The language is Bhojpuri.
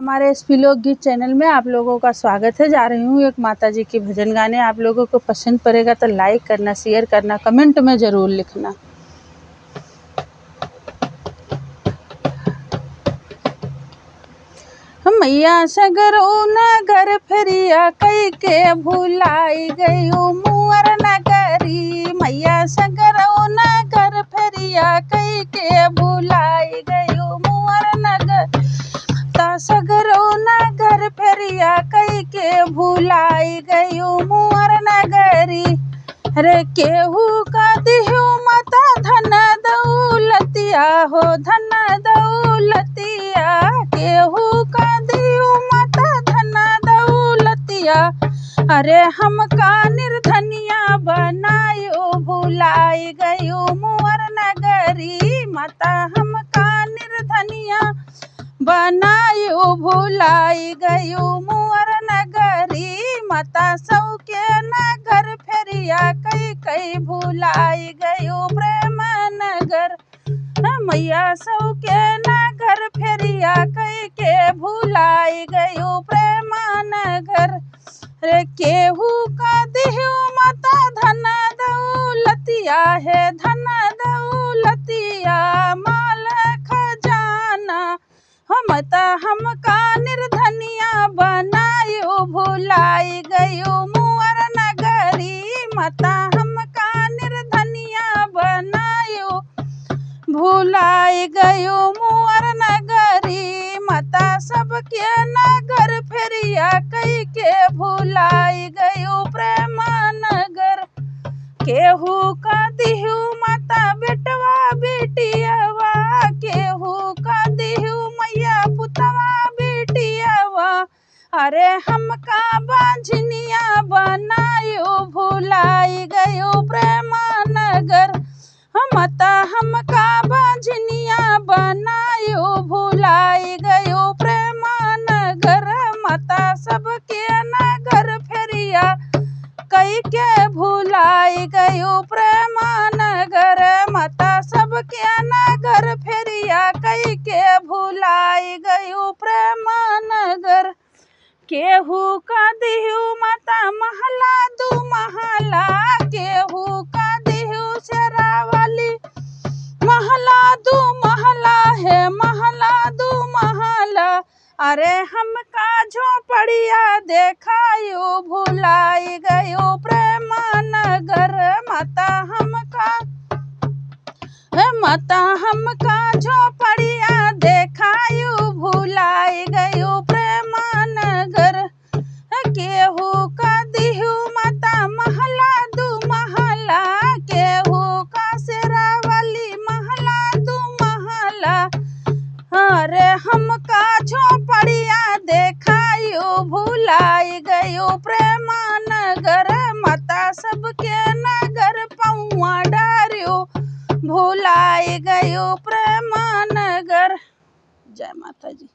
हमारे एसपी लोकगीत चैनल में आप लोगों का स्वागत है। जा रही हूँ एक माता जी की भजन गाने। आप लोगों को पसंद पड़ेगा तो लाइक करना, शेयर करना, कमेंट में ज़रूर लिखना। मैया सगरो नगर फेरिया कई के भुलाई गयो मुअर नगरी। मैया सगरो नगर फेरिया कई के भुलाई गयो मुअर नगर। सगरो नगर फेरिया कई के भुलाई गयो मुअर नगरी। रे केहू का दिहु माता धन दौलतिया हो धन दौलतिया। केहू का दिहु माता धन दौलतिया। अरे हमका निर्धनिया बनायो भुलाई गयो मुअर नगरी। माता हमका निर्धनिया बनायो भुलाई गयो मुअर नगरी। माता सौ के नगर फेरिया कई कई भुलाई गयो प्रेम नगर। मैया सौ के नगर फेरिया कई के भुलाई गयो प्रेम नगर। रे केहू का दिहु माता धन दौलतिया है धन दौलतिया माल खजाना। माता हमका निर्धनिया बनायो भुलाई गयो मुअर नगरी। माता हमका निर्धनिया बनायो भुलाई गयो मुअर नगरी। माता सबके नगर फेरिया कई के भुलाई गयो प्रेम नगर। केहू का दिहु माता बेटवा बेटियावा। केहू का दिहु मैया पुतवा बेटियावा। अरे हमका बांझनिया बनायो भुलाई गयो प्रेम नगर। माता हमका बांझनिया बनायो भुलाई गयो प्रेम नगर। माता सबके नगर फेरिया कई के भुलाई गयो प्रेम नगर। माता सबके नगर फेरिया कई के भुलाई गयो प्रेम नगर। केहू का दिहु माता महला दू महला। केहू का दिहु शेरावाली महला दू महला है महला दू महला। अरे हमका झोपड़िया देखायो भुलाई गयो प्रेम नगर। माता हमका झोपड़िया देखायो भुलाई गयो प्रेम नगर। केहू का दिहु माता महला दू महला। केहू का शेरावाली महला दू महला। अरे हमका झोपड़िया देखायो भुलाई गयो प्रेम नगर। माता सबके नगर पौआ डारियो भुलाई गयो प्रेम नगर। जय माता जी।